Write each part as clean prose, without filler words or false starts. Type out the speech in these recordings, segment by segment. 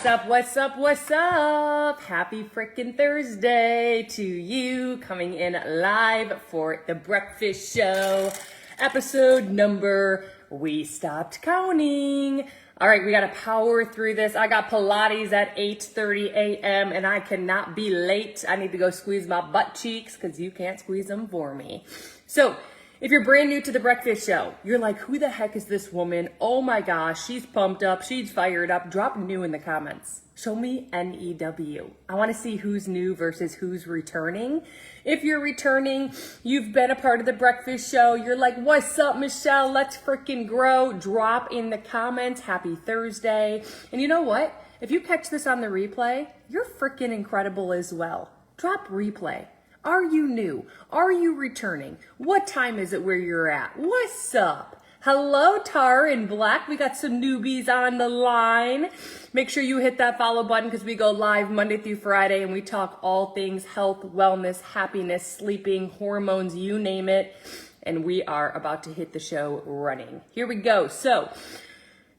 What's up, what's up? Happy frickin' Thursday to you, coming in live for the breakfast show. Episode number, we stopped counting. All right, we gotta power through this. I got Pilates at 8:30 a.m. and I cannot be late. I need to go squeeze my butt cheeks because you can't squeeze them for me. So, if you're brand new to the breakfast show, you're like, who the heck is this woman? Oh my gosh, she's pumped up, she's fired up. Drop new in the comments. Show me NEW. I want to see who's new versus who's returning. If you're returning, you've been a part of the breakfast show, you're like, what's up, Michelle? Let's freaking grow. Drop in the comments. Happy Thursday. And you know what? If you catch this on the replay, you're freaking incredible as well. Drop replay. Are you new? Are you returning? What time is it where you're at? What's up? Hello, Tar in Black. We got some newbies on the line. Make sure you hit that follow button because we go live Monday through Friday and we talk all things health, wellness, happiness, sleeping, hormones, you name it. And we are about to hit the show running. Here we go. So,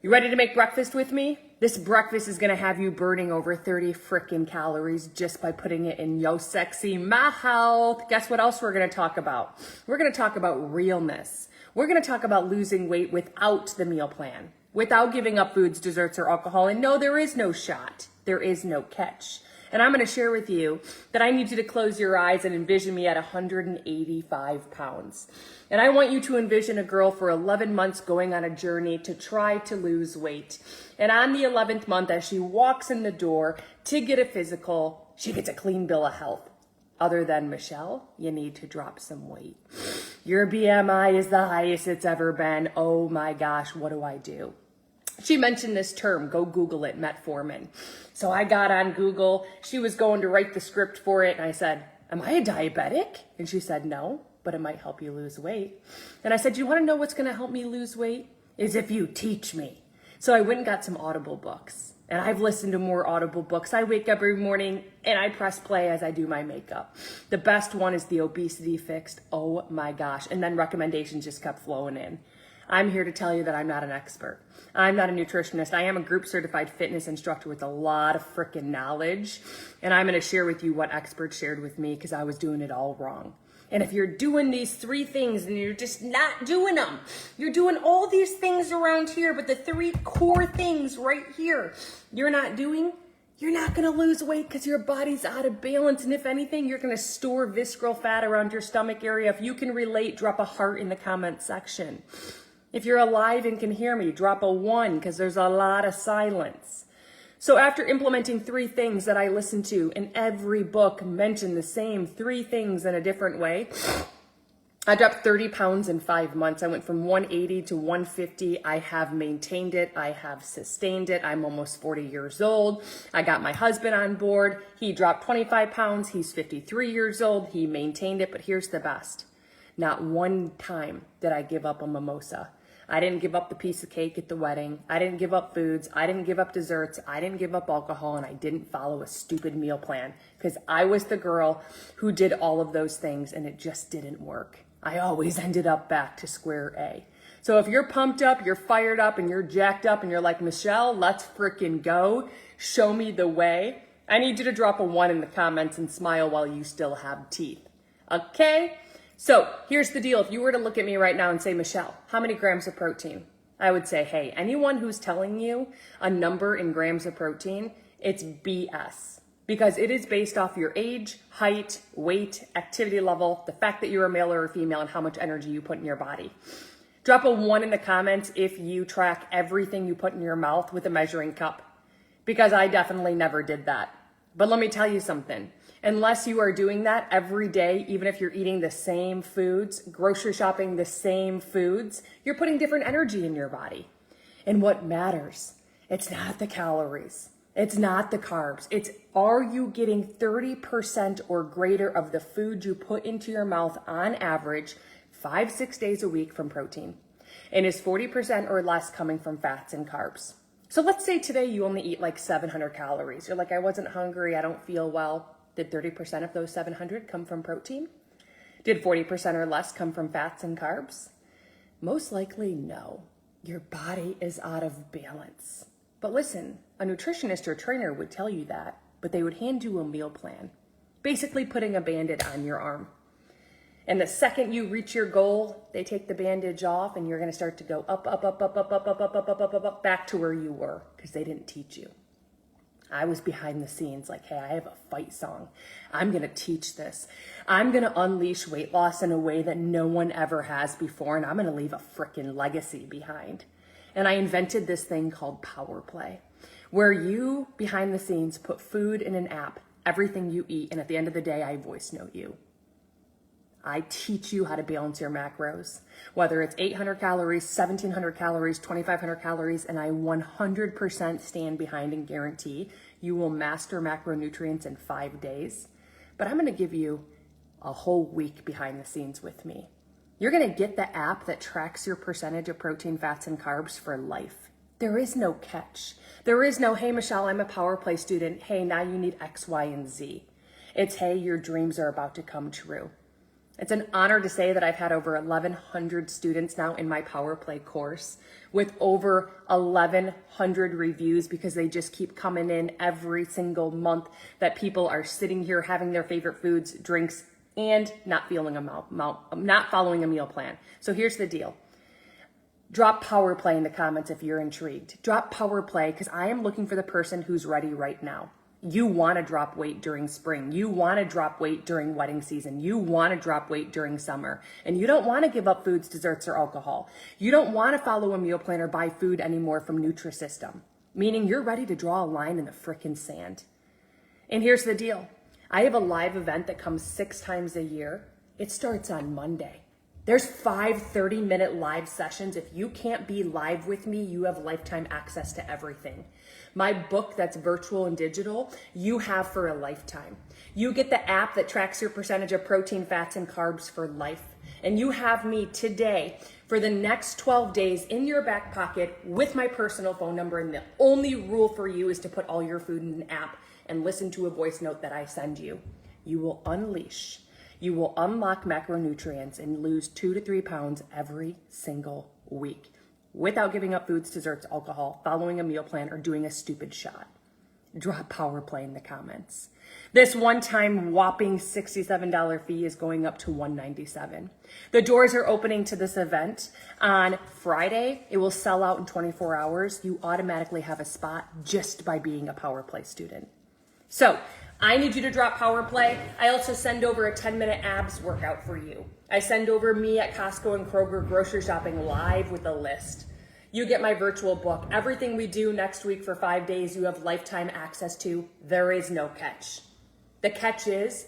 you ready to make breakfast with me? This breakfast is gonna have you burning over 30 frickin' calories just by putting it in yo sexy mouth. Guess what else we're gonna talk about? We're gonna talk about realness. We're gonna talk about losing weight without the meal plan, without giving up foods, desserts, or alcohol. And no, there is no shot. There is no catch. And I'm gonna share with you that I need you to close your eyes and envision me at 185 pounds. And I want you to envision a girl for 11 months going on a journey to try to lose weight. And on the 11th month, as she walks in the door to get a physical, she gets a clean bill of health. Other than, Michelle, you need to drop some weight. Your BMI is the highest it's ever been. Oh my gosh, what do I do? She mentioned this term, go Google it, metformin. So I got on Google. She was going to write the script for it. And I said, am I a diabetic? And she said, no, but it might help you lose weight. And I said, you want to know what's going to help me lose weight? Is if you teach me. So I went and got some Audible books. And I've listened to more Audible books. I wake up every morning and I press play as I do my makeup. The best one is The Obesity Fixed. Oh my gosh. And then recommendations just kept flowing in. I'm here to tell you that I'm not an expert. I'm not a nutritionist. I am a group certified fitness instructor with a lot of freaking knowledge. And I'm going to share with you what experts shared with me because I was doing it all wrong. And if you're doing these three things and you're just not doing them, you're doing all these things around here, but the three core things right here you're not doing, you're not going to lose weight because your body's out of balance. And if anything, you're going to store visceral fat around your stomach area. If you can relate, drop a heart in the comment section. If you're alive and can hear me, drop a 1 because there's a lot of silence. So after implementing 3 things that I listened to in every book mention the same 3 things in a different way, I dropped 30 pounds in 5 months. I went from 180 to 150. I have maintained it. I have sustained it. I'm almost 40 years old. I got my husband on board. He dropped 25 pounds. He's 53 years old. He maintained it, but here's the best. Not one time did I give up a mimosa. I didn't give up the piece of cake at the wedding. I didn't give up foods. I didn't give up desserts. I didn't give up alcohol, and I didn't follow a stupid meal plan because I was the girl who did all of those things and it just didn't work. I always ended up back to square A. So if you're pumped up, you're fired up, and you're jacked up, and you're like, Michelle, let's freaking go. Show me the way. I need you to drop a 1 in the comments and smile while you still have teeth. Okay? So here's the deal. If you were to look at me right now and say, Michelle, how many grams of protein? I would say, hey, anyone who's telling you a number in grams of protein, it's BS. Because it is based off your age, height, weight, activity level, the fact that you're a male or a female, and how much energy you put in your body. Drop a 1 in the comments if you track everything you put in your mouth with a measuring cup. Because I definitely never did that. But let me tell you something. Unless you are doing that every day, even if you're eating the same foods, grocery shopping the same foods, you're putting different energy in your body. And what matters, it's not the calories. It's not the carbs. It's, are you getting 30% or greater of the food you put into your mouth on average 5-6 days a week from protein? And is 40% or less coming from fats and carbs? So let's say today you only eat like 700 calories. You're like, I wasn't hungry, I don't feel well. Did 30% of those 700 come from protein? Did 40% or less come from fats and carbs? Most likely no. Your body is out of balance. But listen, a nutritionist or trainer would tell you that, but they would hand you a meal plan, basically putting a Band-Aid on your arm. And the second you reach your goal, they take the bandage off and you're going to start to go up, up, up, up, up, up, up, up, up, up, up, up, up, back to where you were because they didn't teach you. I was behind the scenes like, hey, I have a fight song. I'm going to teach this. I'm going to unleash weight loss in a way that no one ever has before, and I'm going to leave a freaking legacy behind. And I invented this thing called Power Play, where you, behind the scenes, put food in an app, everything you eat, and at the end of the day, I voice note you. I teach you how to balance your macros, whether it's 800 calories, 1700 calories, 2500 calories, and I 100% stand behind and guarantee you will master macronutrients in 5 days. But I'm going to give you a whole week behind the scenes with me. You're going to get the app that tracks your percentage of protein, fats, and carbs for life. There is no catch. There is no, hey, Michelle, I'm a Power Play student. Hey, now you need X, Y, and Z. It's, hey, your dreams are about to come true. It's an honor to say that I've had over 1,100 students now in my Power Play course with over 1,100 reviews because they just keep coming in every single month that people are sitting here having their favorite foods, drinks, and not following a meal plan. So here's the deal. Drop Power Play in the comments if you're intrigued. Drop Power Play because I am looking for the person who's ready right now. You want to drop weight during spring. You want to drop weight during wedding season. You want to drop weight during summer. And you don't want to give up foods, desserts, or alcohol. You don't want to follow a meal plan or buy food anymore from Nutrisystem, meaning you're ready to draw a line in the frickin' sand. And here's the deal. I have a live event that comes 6 times a year. It starts on Monday. There's 5 30-minute live sessions. If you can't be live with me, you have lifetime access to everything. My book that's virtual and digital, you have for a lifetime. You get the app that tracks your percentage of protein, fats, and carbs for life. And you have me today for the next 12 days in your back pocket with my personal phone number. And the only rule for you is to put all your food in an app and listen to a voice note that I send you. You will unleash. You will unlock macronutrients and lose 2 to 3 pounds every single week without giving up foods, desserts, alcohol, following a meal plan, or doing a stupid shot. Drop Power Play in the comments. This one-time whopping $67 fee is going up to $197. The doors are opening to this event on Friday. It will sell out in 24 hours. You automatically have a spot just by being a Power Play student. So I need you to drop Power Play. I also send over a 10-minute abs workout for you. I send over me at Costco and Kroger grocery shopping live with a list. You get my virtual book. Everything we do next week for 5 days, you have lifetime access to. There is no catch. The catch is,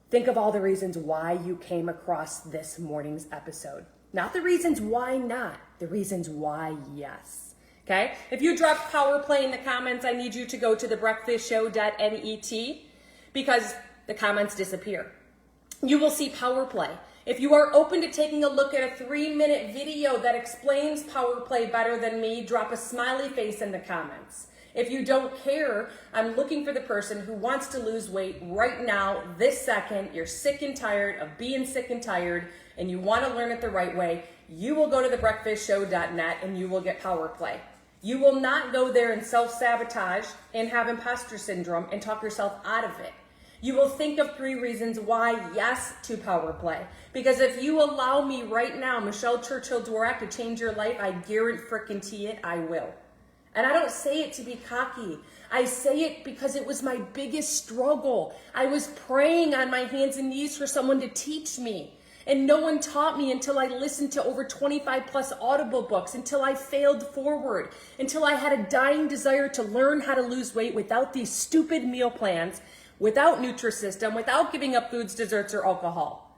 think of all the reasons why you came across this morning's episode. Not the reasons why not, the reasons why yes. Okay? If you drop Power Play in the comments, I need you to go to thebreakfastshow.net because the comments disappear. You will see Power Play. If you are open to taking a look at a 3-minute video that explains Power Play better than me, drop a smiley face in the comments. If you don't care, I'm looking for the person who wants to lose weight right now, this second. You're sick and tired of being sick and tired, and you want to learn it the right way. You will go to thebreakfastshow.net and you will get Power Play. You will not go there and self-sabotage and have imposter syndrome and talk yourself out of it. You will think of 3 reasons why yes to Power Play. Because if you allow me right now, Michelle Churchill Dworak, to change your life, I guarantee it, I will. And I don't say it to be cocky. I say it because it was my biggest struggle. I was praying on my hands and knees for someone to teach me. And no one taught me until I listened to over 25 plus Audible books, until I failed forward, until I had a dying desire to learn how to lose weight without these stupid meal plans, without Nutrisystem, without giving up foods, desserts, or alcohol.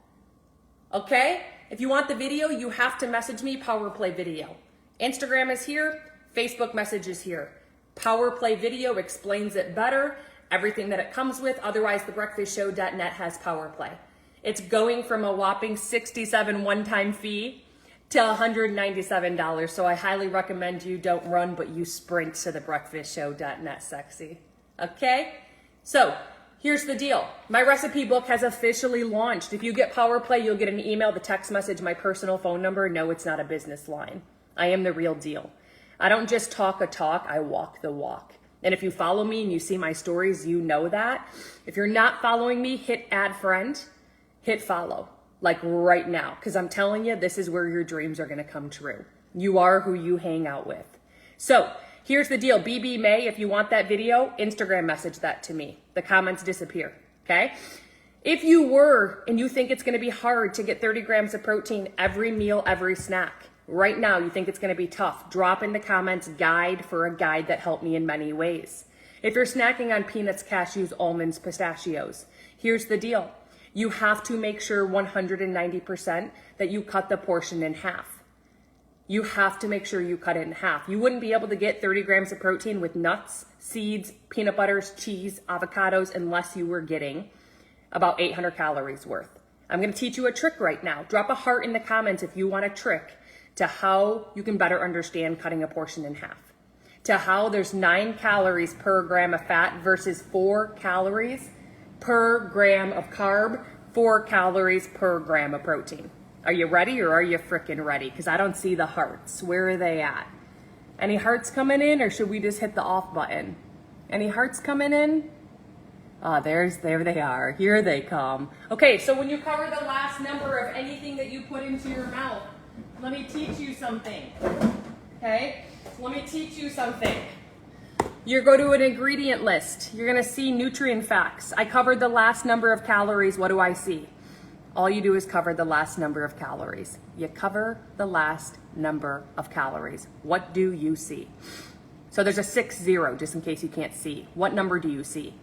Okay? If you want the video, you have to message me, Power Play Video. Instagram is here, Facebook message is here. Power Play Video explains it better, everything that it comes with. Otherwise, thebreakfastshow.net has Power Play. It's going from a whopping $67 one-time fee to $197. So I highly recommend you don't run, but you sprint to thebreakfastshow.net, sexy. Okay? So here's the deal. My recipe book has officially launched. If you get Power Play, you'll get an email, the text message, my personal phone number. No, it's not a business line. I am the real deal. I don't just talk a talk, I walk the walk. And if you follow me and you see my stories, you know that. If you're not following me, hit add friend, hit follow, like right now. Because I'm telling you, this is where your dreams are going to come true. You are who you hang out with. So here's the deal. BB May, if you want that video, Instagram message that to me. The comments disappear, okay? If you were and you think it's going to be hard to get 30 grams of protein every meal, every snack, right now you think it's going to be tough, drop in the comments guide for a guide that helped me in many ways. If you're snacking on peanuts, cashews, almonds, pistachios, here's the deal. You have to make sure 190% that you cut the portion in half. You have to make sure you cut it in half. You wouldn't be able to get 30 grams of protein with nuts, seeds, peanut butters, cheese, avocados, unless you were getting about 800 calories worth. I'm going to teach you a trick right now. Drop a heart in the comments if you want a trick to how you can better understand cutting a portion in half. To how there's 9 calories per gram of fat versus 4 calories per gram of carb, 4 calories per gram of protein. Are you ready or are you freaking ready? Because I don't see the hearts. Where are they at? Any hearts coming in or should we just hit the off button? Any hearts coming in? There they are. Here they come. Okay, so when you cover the last number of anything that you put into your mouth, let me teach you something. Okay? Let me teach you something. You go to an ingredient list. You're going to see nutrient facts. I covered the last number of calories. What do I see? All you do is cover the last number of calories. You cover the last number of calories. What do you see? So there's a 6-0, just in case you can't see. What number do you see?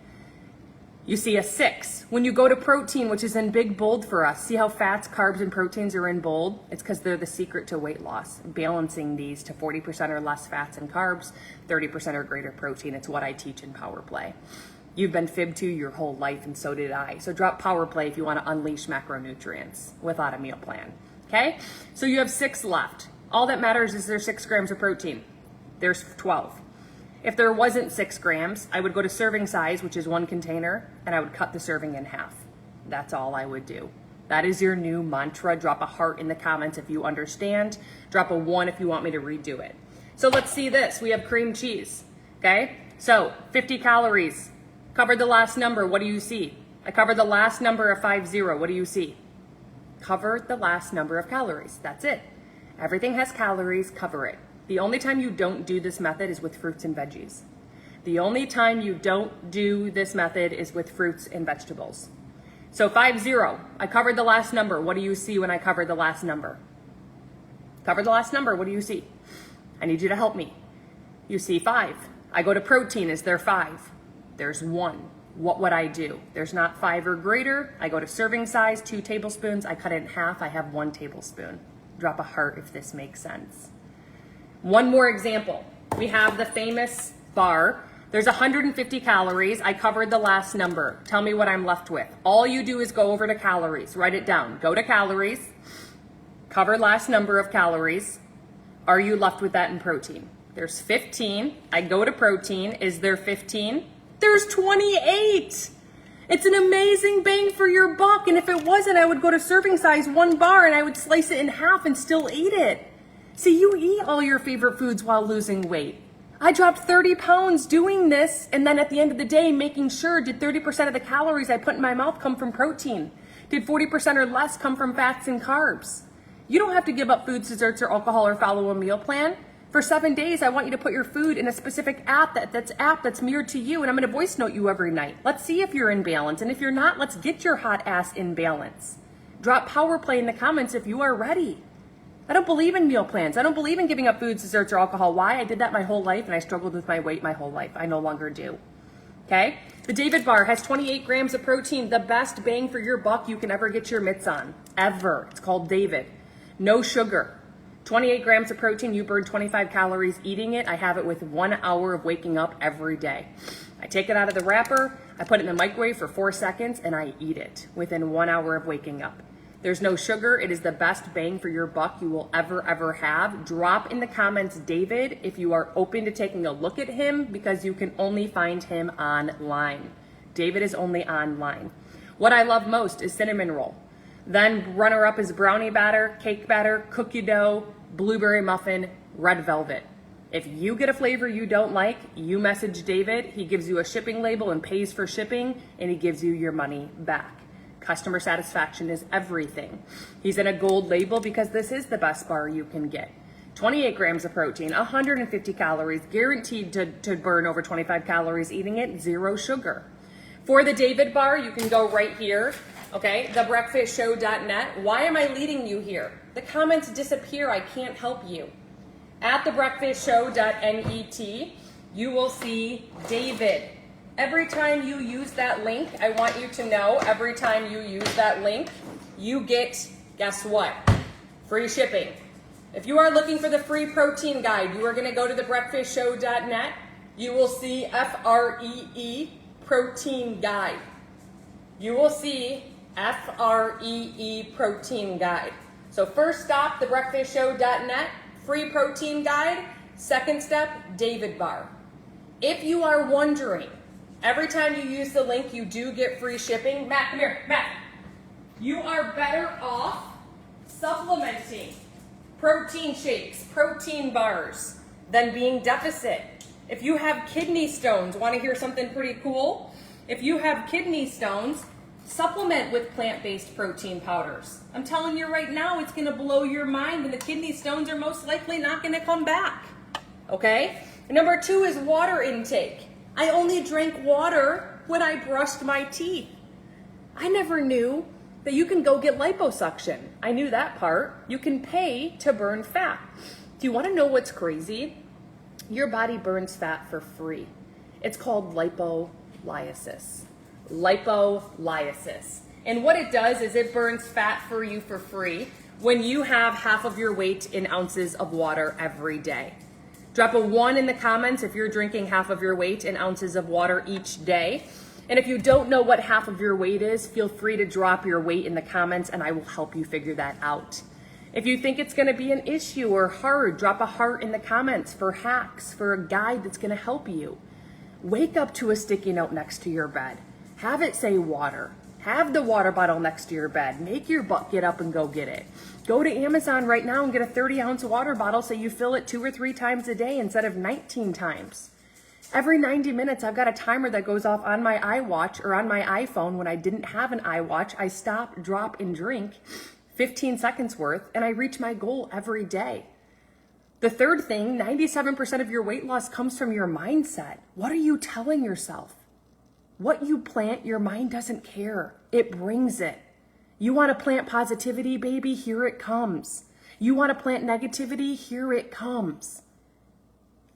You see a 6. When you go to protein, which is in big bold for us, see how fats, carbs, and proteins are in bold? It's because they're the secret to weight loss. Balancing these to 40% or less fats and carbs, 30% or greater protein. It's what I teach in Power Play. You've been fibbed to your whole life, and so did I. So drop Power Play if you want to unleash macronutrients without a meal plan. Okay? So you have 6 left. All that matters is there's 6 grams of protein. There's 12. If there wasn't 6 grams, I would go to serving size, which is 1 container, and I would cut the serving in half. That's all I would do. That is your new mantra. Drop a heart in the comments if you understand. Drop a 1 if you want me to redo it. So let's see this. We have cream cheese, okay? So 50 calories. Covered the last number. What do you see? I covered the last number of 50. What do you see? Cover the last number of calories. That's it. Everything has calories. Cover it. The only time you don't do this method is with fruits and veggies. The only time you don't do this method is with fruits and vegetables. So 50, I covered the last number. What do you see when I covered the last number? Cover the last number. What do you see? I need you to help me. You see 5. I go to protein. Is there 5? There's 1. What would I do? There's not 5 or greater. I go to serving size, 2 tablespoons. I cut it in half. I have 1 tablespoon. Drop a heart if this makes sense. One more example. We have the famous bar. There's 150 calories. I covered the last number. Tell me what I'm left with. All you do is go over to calories. Write it down. Go to calories. Cover last number of calories. Are you left with that in protein? There's 15. I go to protein. Is there 15? There's 28. It's an amazing bang for your buck. And if it wasn't, I would go to serving size 1 bar and I would slice it in half and still eat it. See, you eat all your favorite foods while losing weight. I dropped 30 pounds doing this, and then at the end of the day, making sure, did 30% of the calories I put in my mouth come from protein? Did 40% or less come from fats and carbs? You don't have to give up foods, desserts, or alcohol or follow a meal plan. For 7 days, I want you to put your food in a specific app that's mirrored to you, and I'm going to voice note you every night. Let's see if you're in balance, and if you're not, let's get your hot ass in balance. Drop Power Play in the comments if you are ready. I don't believe in meal plans. I don't believe in giving up foods, desserts, or alcohol. Why? I did that my whole life, and I struggled with my weight my whole life. I no longer do. Okay? The David Bar has 28 grams of protein, the best bang for your buck you can ever get your mitts on. Ever. It's called David. No sugar. 28 grams of protein, you burn 25 calories eating it. I have it with 1 hour of waking up every day. I take it out of the wrapper, I put it in the microwave for 4 seconds, and I eat it within 1 hour of waking up. There's no sugar. It is the best bang for your buck you will ever have. Drop in the comments David if you are open to taking a look at him, because you can only find him online. David is only online. What I love most is cinnamon roll. Then runner up is brownie batter, cake batter, cookie dough, blueberry muffin, red velvet. If you get a flavor you don't like, you message David, he gives you a shipping label and pays for shipping, and he gives you your money back. Customer satisfaction is everything. He's in a gold label because this is the best bar you can get. 28 grams of protein, 150 calories, guaranteed to burn over 25 calories eating it, 0 sugar. For the David bar, you can go right here, okay, thebreakfastshow.net. Why am I leading you here? The comments disappear, I can't help you. At thebreakfastshow.net, you will see David. Every time you use that link, I want you to know, every time you use that link, you get, guess what? Free shipping. If you are looking for the free protein guide, you are going to go to thebreakfastshow.net. You will see FREE protein guide. You will see FREE protein guide. So first stop, thebreakfastshow.net, free protein guide. Second step, David bar. If you are wondering, every time you use the link, you do get free shipping. Matt, come here, Matt. You are better off supplementing protein shakes, protein bars, than being deficit. If you have kidney stones, want to hear something pretty cool? If you have kidney stones, supplement with plant-based protein powders. I'm telling you right now, it's going to blow your mind, and the kidney stones are most likely not going to come back. Okay? Number 2 is water intake. I only drank water when I brushed my teeth. I never knew that you can go get liposuction. I knew that part. You can pay to burn fat. Do you want to know what's crazy? Your body burns fat for free. It's called lipolysis. Lipolysis. And what it does is it burns fat for you for free when you have half of your weight in ounces of water every day. Drop a 1 in the comments if you're drinking half of your weight in ounces of water each day. And if you don't know what half of your weight is, feel free to drop your weight in the comments and I will help you figure that out. If you think it's going to be an issue or hard, drop a heart in the comments for hacks, for a guide that's going to help you. Wake up to a sticky note next to your bed. Have it say water. Have the water bottle next to your bed. Make your butt get up and go get it. Go to Amazon right now and get a 30-ounce water bottle so you fill it 2 or 3 times a day instead of 19 times. Every 90 minutes, I've got a timer that goes off on my iWatch or on my iPhone. When I didn't have an iWatch, I stop, drop, and drink 15 seconds worth, and I reach my goal every day. The third thing, 97% of your weight loss comes from your mindset. What are you telling yourself? What you plant, your mind doesn't care. It brings it. You want to plant positivity, baby? Here it comes. You want to plant negativity? Here it comes.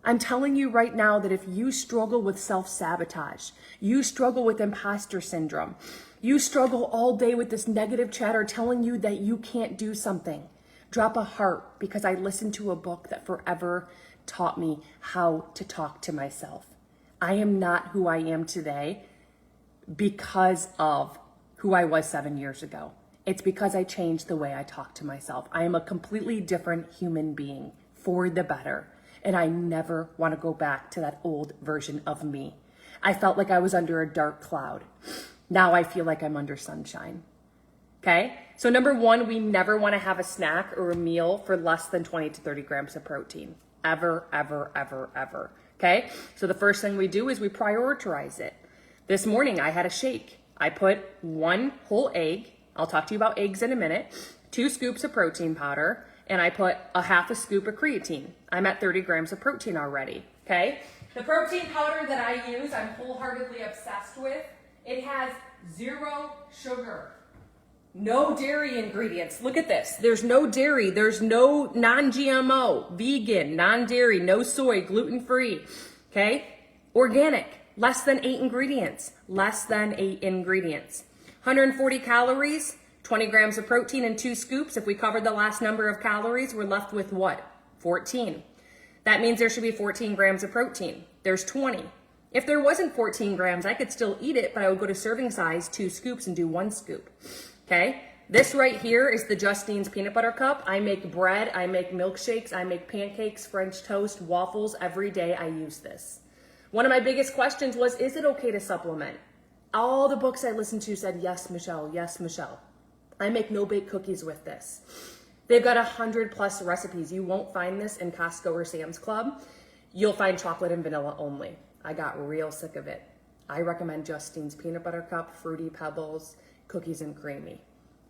I'm telling you right now that if you struggle with self-sabotage, you struggle with imposter syndrome, you struggle all day with this negative chatter telling you that you can't do something, drop a heart, because I listened to a book that forever taught me how to talk to myself. I am not who I am today because of who I was 7 years ago. It's because I changed the way I talk to myself. I am a completely different human being for the better. And I never want to go back to that old version of me. I felt like I was under a dark cloud. Now I feel like I'm under sunshine. Okay? So number 1, we never want to have a snack or a meal for less than 20 to 30 grams of protein. Ever, ever, ever, ever. Okay? So the first thing we do is we prioritize it. This morning I had a shake. I put 1 whole egg. I'll talk to you about eggs in a minute. 2 scoops of protein powder. And I put a half a scoop of creatine. I'm at 30 grams of protein already, okay? The protein powder that I use, I'm wholeheartedly obsessed with. It has 0 sugar, no dairy ingredients. Look at this. There's no dairy. There's no non-GMO, vegan, non-dairy, no soy, gluten-free, okay? Organic, less than 8 ingredients, less than 8 ingredients. 140 calories. 20 grams of protein and 2 scoops. If we covered the last number of calories, we're left with what? 14. That means there should be 14 grams of protein. There's 20. If there wasn't 14 grams, I could still eat it, but I would go to serving size, 2 scoops, and do 1 scoop. Okay? This right here is the Justine's Peanut Butter Cup. I make bread, I make milkshakes, I make pancakes, French toast, waffles. Every day I use this. One of my biggest questions was, is it okay to supplement? All the books I listened to said, yes, Michelle, yes, Michelle. I make no-bake cookies with this. They've got 100+ recipes. You won't find this in Costco or Sam's Club. You'll find chocolate and vanilla only. I got real sick of it. I recommend Justine's Peanut Butter Cup, Fruity Pebbles, Cookies and Creamy.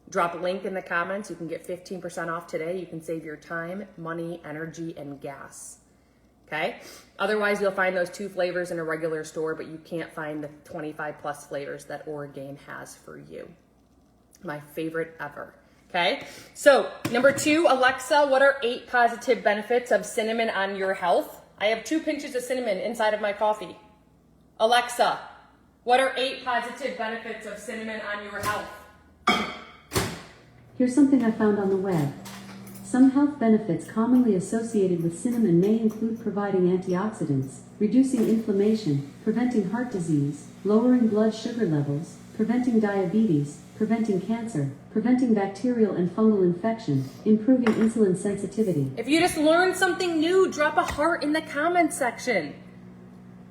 Drop a link in the comments. You can get 15% off today. You can save your time, money, energy, and gas. Okay? Otherwise, you'll find those 2 flavors in a regular store, but you can't find the 25 plus flavors that Orgain has for you. My favorite ever. Okay? So, number 2, Alexa, what are 8 positive benefits of cinnamon on your health? I have 2 pinches of cinnamon inside of my coffee. Alexa, what are 8 positive benefits of cinnamon on your health? Here's something I found on the web. Some health benefits commonly associated with cinnamon may include providing antioxidants, reducing inflammation, preventing heart disease, lowering blood sugar levels, preventing diabetes, preventing cancer, preventing bacterial and fungal infection, improving insulin sensitivity. If you just learned something new, drop a heart in the comments section.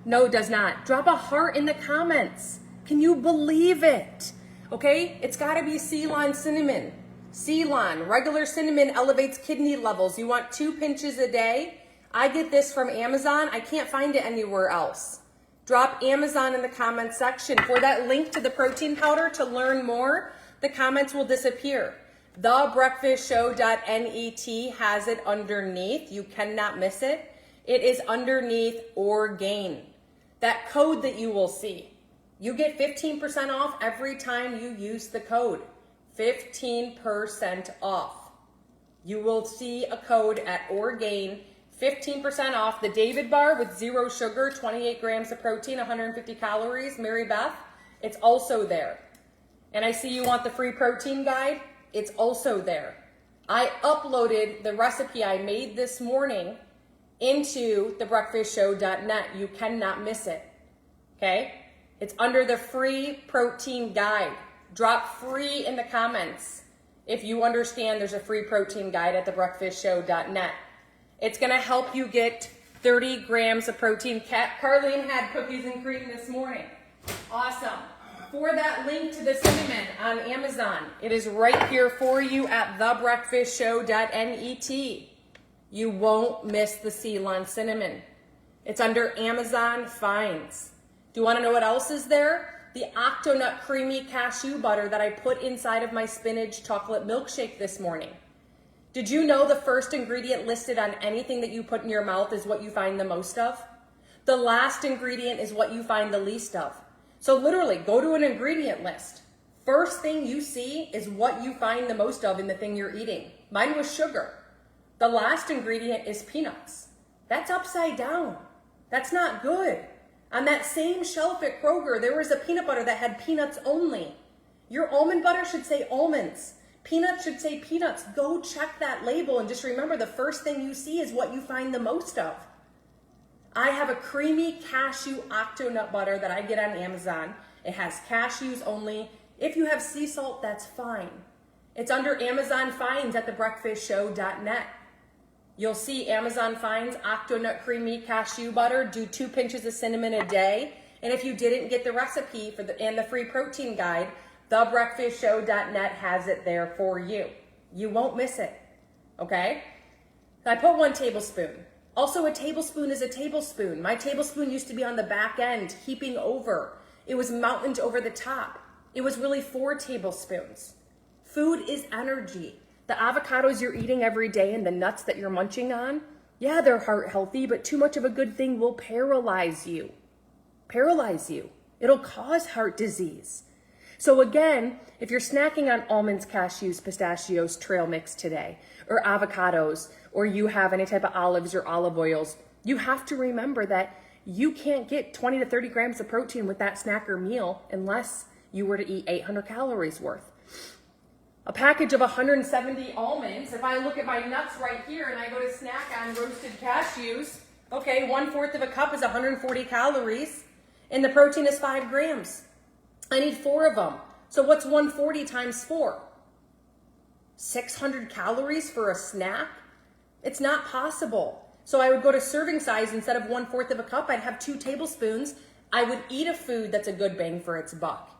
No, it does not. Drop a heart in the comments. Can you believe it? Okay, it's gotta be Ceylon cinnamon. Ceylon, regular cinnamon elevates kidney levels. You want 2 pinches a day? I get this from Amazon. I can't find it anywhere else. Drop Amazon in the comments section. For that link to the protein powder to learn more, the comments will disappear. Thebreakfastshow.net has it underneath. You cannot miss it. It is underneath Orgain. That code that you will see. You get 15% off every time you use the code. 15% off. You will see a code at Orgain, 15% off the David bar with 0 sugar, 28 grams of protein, 150 calories. Mary Beth, it's also there. And I see you want the free protein guide. It's also there. I uploaded the recipe I made this morning into thebreakfastshow.net. You cannot miss it. Okay? It's under the free protein guide. Drop free in the comments if you understand there's a free protein guide at thebreakfastshow.net. It's going to help you get 30 grams of protein. Carlene had cookies and cream this morning. Awesome. For that link to the cinnamon on Amazon, it is right here for you at thebreakfastshow.net. You won't miss the Ceylon cinnamon. It's under Amazon Finds. Do you want to know what else is there? The Octonut Creamy Cashew Butter that I put inside of my spinach chocolate milkshake this morning. Did you know the first ingredient listed on anything that you put in your mouth is what you find the most of? The last ingredient is what you find the least of. So literally, go to an ingredient list. First thing you see is what you find the most of in the thing you're eating. Mine was sugar. The last ingredient is peanuts. That's upside down. That's not good. On that same shelf at Kroger, there was a peanut butter that had peanuts only. Your almond butter should say almonds. Peanuts should say peanuts. Go check that label and just remember the first thing you see is what you find the most of. I have a creamy cashew octonut butter that I get on Amazon. It has cashews only. If you have sea salt, that's fine. It's under Amazon Finds at thebreakfastshow.net. You'll see Amazon Finds Octonut Creamy Cashew Butter. Do 2 pinches of cinnamon a day. And if you didn't get the recipe for and the free protein guide, thebreakfastshow.net has it there for you. You won't miss it. Okay? I put 1 tablespoon. Also, a tablespoon is a tablespoon. My tablespoon used to be on the back end, heaping over. It was mountained over the top. It was really 4 tablespoons. Food is energy. The avocados you're eating every day and the nuts that you're munching on, yeah, they're heart healthy, but too much of a good thing will paralyze you. Paralyze you. It'll cause heart disease. So again, if you're snacking on almonds, cashews, pistachios, trail mix today, or avocados, or you have any type of olives or olive oils, you have to remember that you can't get 20 to 30 grams of protein with that snack or meal unless you were to eat 800 calories worth. A package of 170 almonds, if I look at my nuts right here and I go to snack on roasted cashews, okay, 1/4 of a cup is 140 calories and the protein is 5 grams. I need 4 of them. So what's 140 times 4? 600 calories for a snack? It's not possible. So I would go to serving size. Instead of 1/4 of a cup, I'd have 2 tablespoons. I would eat a food that's a good bang for its buck,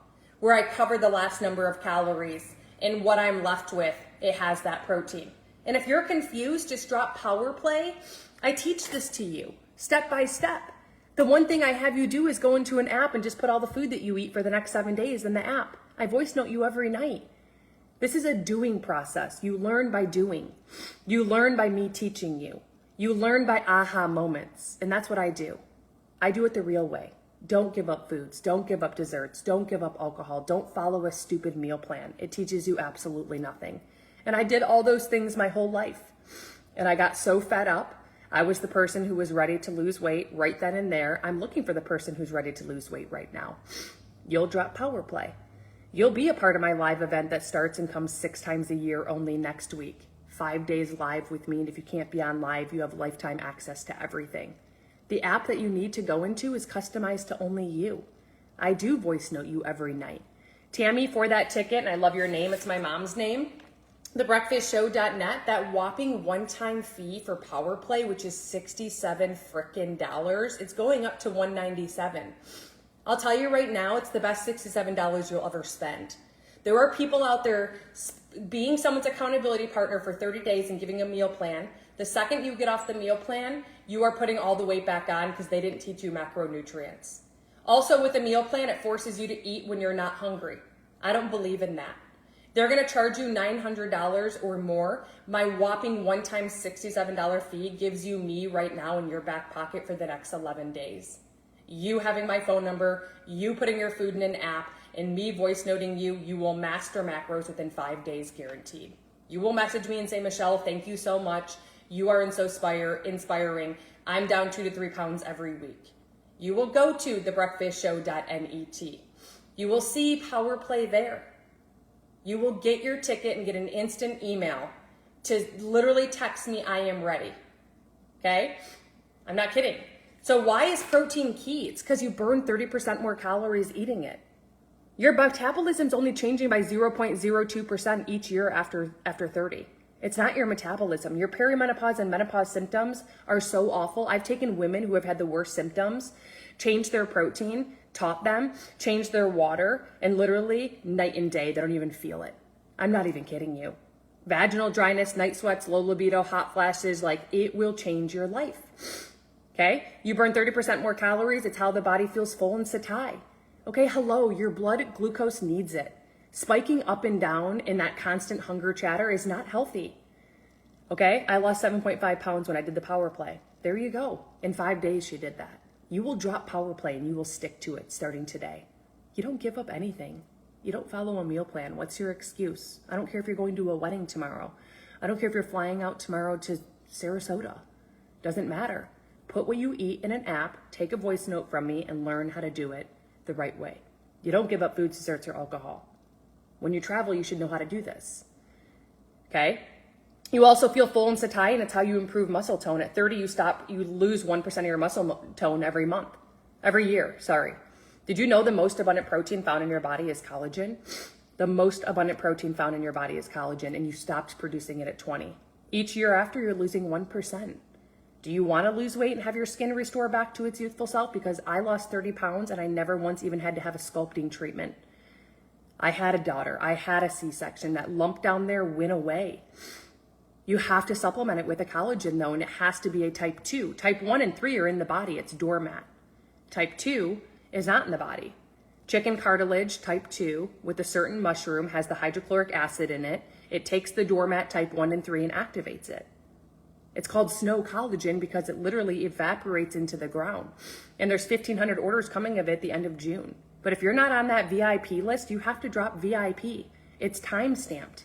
where I cover the last number of calories. And what I'm left with, it has that protein. And if you're confused, just drop Power Play. I teach this to you. step by step. The one thing I have you do is go into an app and just put all the food that you eat for the next 7 days in the app. I voice note you every night. This is a doing process. You learn by doing. You learn by me teaching you. You learn by aha moments. And that's what I do. I do it the real way. Don't give up foods. Don't give up desserts. Don't give up alcohol. Don't follow a stupid meal plan. It teaches you absolutely nothing. And I did all those things my whole life. And I got so fed up. I was the person who was ready to lose weight right then and there. I'm looking for the person who's ready to lose weight right now. You'll drop Power Play. You'll be a part of my live event that starts and comes 6 times a year only next week. 5 days live with me. And if you can't be on live, you have lifetime access to everything. The app that you need to go into is customized to only you. I do voice note you every night. Tammy, for that ticket, and I love your name, it's my mom's name, thebreakfastshow.net, that whopping one-time fee for Power Play, which is $67 frickin' dollars, it's going up to $197. I'll tell you right now, it's the best $67 you'll ever spend. There are people out there being someone's accountability partner for 30 days and giving a meal plan. The second you get off the meal plan, you are putting all the weight back on because they didn't teach you macronutrients. Also, with a meal plan, it forces you to eat when you're not hungry. I don't believe in that. They're going to charge you $900 or more. My whopping one-time $67 fee gives you me right now in your back pocket for the next 11 days. You having my phone number, you putting your food in an app, and me voice noting you, you will master macros within 5 days guaranteed. You will message me and say, Michelle, thank you so much. You are so inspiring. I'm down 2 to 3 pounds every week. You will go to thebreakfastshow.net. You will see Power Play there. You will get your ticket and get an instant email to literally text me, I am ready. Okay? I'm not kidding. So why is protein key? It's because you burn 30% more calories eating it. Your metabolism's only changing by 0.02% each year after 30. It's not your metabolism. Your perimenopause and menopause symptoms are so awful. I've taken women who have had the worst symptoms, changed their protein, taught them, changed their water, and literally night and day, they don't even feel it. I'm not even kidding you. Vaginal dryness, night sweats, low libido, hot flashes, like it will change your life. Okay? You burn 30% more calories. It's how the body feels full and satiety. Okay, hello, your blood glucose needs it. Spiking up and down in that constant hunger chatter is not healthy. Okay, I lost 7.5 pounds when I did the Power Play. There you go. In 5 days, she did that. You will drop Power Play and you will stick to it starting today. You don't give up anything. You don't follow a meal plan. What's your excuse? I don't care if you're going to a wedding tomorrow. I don't care if you're flying out tomorrow to Sarasota. Doesn't matter. Put what you eat in an app, take a voice note from me, and learn how to do it the right way. You don't give up food, desserts, or alcohol. When you travel, you should know how to do this. Okay? You also feel full and satiety, and it's how you improve muscle tone. At 30, you lose 1% of your muscle tone every year. Did you know the most abundant protein found in your body is collagen? The most abundant protein found in your body is collagen, and you stopped producing it at 20. Each year after, you're losing 1%. Do you want to lose weight and have your skin restore back to its youthful self? Because I lost 30 pounds and I never once even had to have a sculpting treatment. I had a daughter. I had a C-section. That lump down there went away. You have to supplement it with a collagen though, and it has to be a type 2. Type 1 and 3 are in the body. It's doormat. Type 2 is not in the body. Chicken cartilage type 2 with a certain mushroom has the hydrochloric acid in it. It takes the doormat type 1 and 3 and activates it. It's called snow collagen because it literally evaporates into the ground. And there's 1,500 orders coming of it at the end of June. But if you're not on that VIP list, you have to drop VIP. It's time stamped.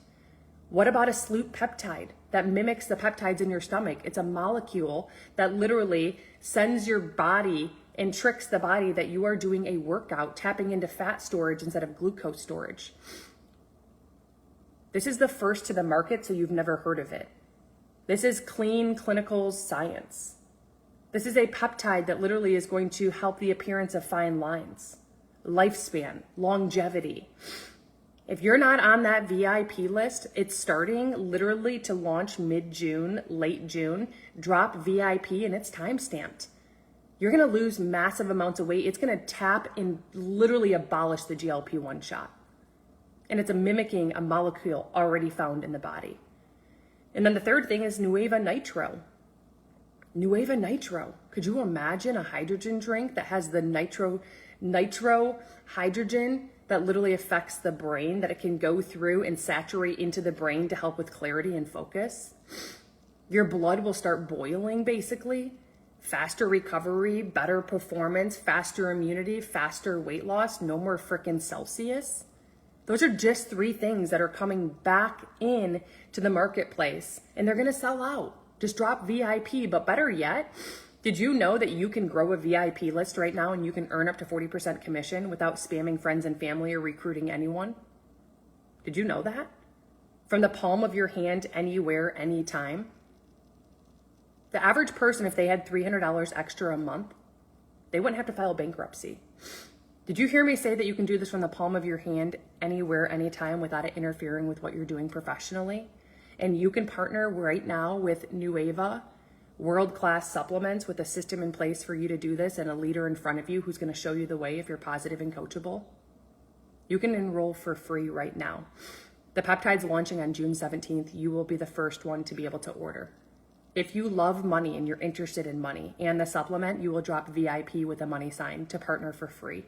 What about a sloop peptide that mimics the peptides in your stomach? It's a molecule that literally sends your body and tricks the body that you are doing a workout, tapping into fat storage instead of glucose storage. This is the first to the market, so you've never heard of it. This is clean clinical science. This is a peptide that literally is going to help the appearance of fine lines, lifespan, longevity. If you're not on that VIP list, it's starting literally to launch mid-June, late June. Drop VIP and it's time stamped. You're going to lose massive amounts of weight. It's going to tap and literally abolish the GLP-1 shot. And it's mimicking a molecule already found in the body. And then the third thing is Nueva Nitro. Nueva Nitro. Could you imagine a hydrogen drink that has the nitro hydrogen that literally affects the brain, that it can go through and saturate into the brain to help with clarity and focus? Your blood will start boiling, basically. Faster recovery, better performance, faster immunity, faster weight loss, no more frickin' Celsius. Those are just 3 things that are coming back in to the marketplace, and they're gonna sell out. Just drop VIP, but better yet, did you know that you can grow a VIP list right now and you can earn up to 40% commission without spamming friends and family or recruiting anyone? Did you know that? From the palm of your hand, anywhere, anytime. The average person, if they had $300 extra a month, they wouldn't have to file bankruptcy. Did you hear me say that you can do this from the palm of your hand, anywhere, anytime, without it interfering with what you're doing professionally? And you can partner right now with Nueva, world-class supplements, with a system in place for you to do this and a leader in front of you who's gonna show you the way if you're positive and coachable. You can enroll for free right now. The peptide's launching on June 17th. You will be the first one to be able to order. If you love money and you're interested in money and the supplement, you will drop VIP with a money sign to partner for free.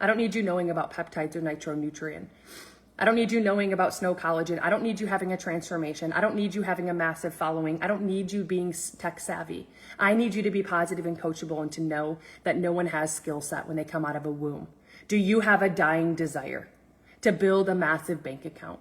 I don't need you knowing about peptides or nitronutrient. I don't need you knowing about snow collagen. I don't need you having a transformation. I don't need you having a massive following. I don't need you being tech savvy. I need you to be positive and coachable and to know that no one has skill set when they come out of a womb. Do you have a dying desire to build a massive bank account?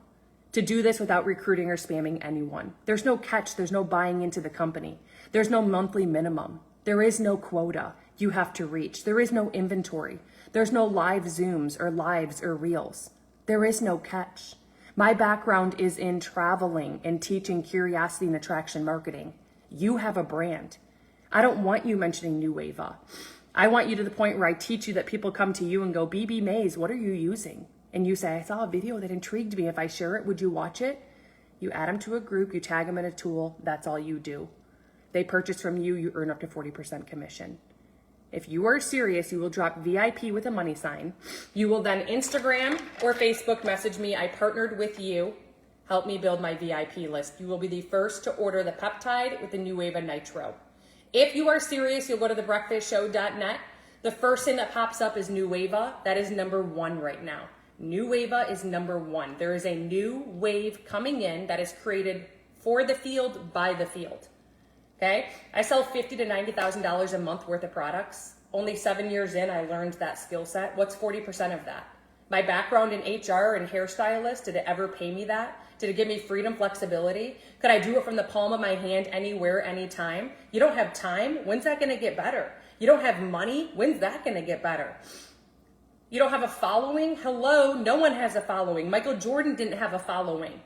To do this without recruiting or spamming anyone? There's no catch. There's no buying into the company. There's no monthly minimum. There is no quota you have to reach. There is no inventory. There's no live Zooms or lives or reels. There is no catch. My background is in traveling and teaching curiosity and attraction marketing. You have a brand. I don't want you mentioning Nueva. I want you to the point where I teach you that people come to you and go, BB Mays, what are you using? And you say, I saw a video that intrigued me. If I share it, would you watch it? You add them to a group, you tag them in a tool. That's all you do. They purchase from you, you earn up to 40% commission. If you are serious, you will drop VIP with a money sign. You will then Instagram or Facebook message me, I partnered with you. Help me build my VIP list. You will be the first to order the peptide with the Nueva Nitro. If you are serious, you'll go to thebreakfastshow.net. The first thing that pops up is Nueva. That is number 1 right now. Nueva is number 1. There is a new wave coming in that is created for the field, by the field. Okay? I sell $50,000 to $90,000 a month worth of products. Only 7 years in, I learned that skill set. What's 40% of that? My background in HR and hairstylist, did it ever pay me that? Did it give me freedom, flexibility? Could I do it from the palm of my hand, anywhere, anytime? You don't have time? When's that gonna get better? You don't have money? When's that gonna get better? You don't have a following? Hello, no one has a following. Michael Jordan didn't have a following.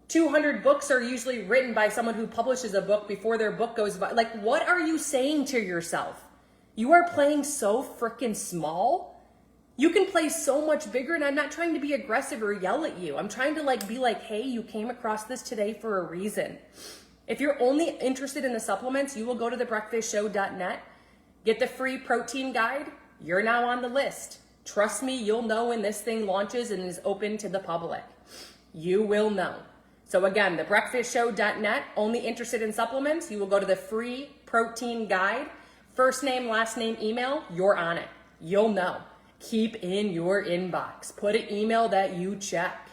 200 books are usually written by someone who publishes a book before their book goes by. Like, what are you saying to yourself? You are playing so freaking small. You can play so much bigger, and I'm not trying to be aggressive or yell at you. I'm trying to be like, hey, you came across this today for a reason. If you're only interested in the supplements, you will go to thebreakfastshow.net, get the free protein guide. You're now on the list. Trust me, you'll know when this thing launches and is open to the public. You will know. So again, thebreakfastshow.net, only interested in supplements, you will go to the free protein guide. First name, last name, email, you're on it. You'll know. Keep in your inbox. Put an email that you check.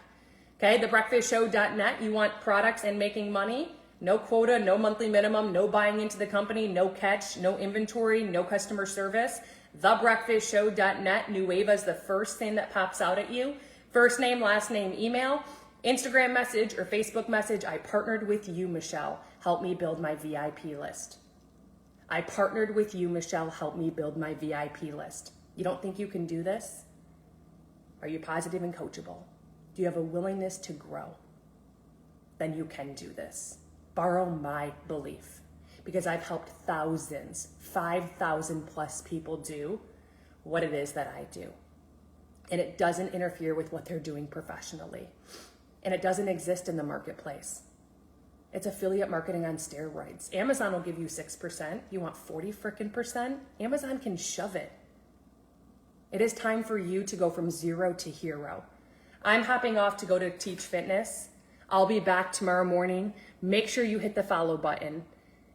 Okay, thebreakfastshow.net, you want products and making money? No quota, no monthly minimum, no buying into the company, no catch, no inventory, no customer service. Thebreakfastshow.net, Nueva is the first thing that pops out at you. First name, last name, email, Instagram message or Facebook message. I partnered with you, Michelle. Help me build my VIP list. I partnered with you, Michelle. Help me build my VIP list. You don't think you can do this? Are you positive and coachable? Do you have a willingness to grow? Then you can do this. Borrow my belief. Because I've helped thousands, 5,000 plus people do what it is that I do. And it doesn't interfere with what they're doing professionally. And it doesn't exist in the marketplace. It's affiliate marketing on steroids. Amazon will give you 6%. You want 40 frickin' percent? Amazon can shove it. It is time for you to go from 0 to hero. I'm hopping off to go to teach fitness. I'll be back tomorrow morning. Make sure you hit the follow button.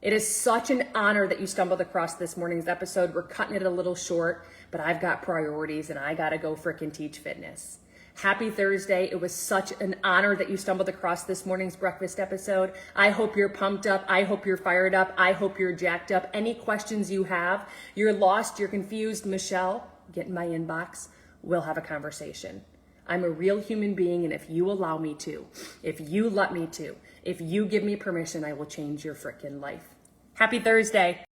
It is such an honor that you stumbled across this morning's episode. We're cutting it a little short, but I've got priorities and I gotta go frickin' teach fitness. Happy Thursday. It was such an honor that you stumbled across this morning's breakfast episode. I hope you're pumped up. I hope you're fired up. I hope you're jacked up. Any questions you have, you're lost, you're confused, Michelle, get in my inbox. We'll have a conversation. I'm a real human being, and if you allow me to, if you let me to, if you give me permission, I will change your frickin' life. Happy Thursday.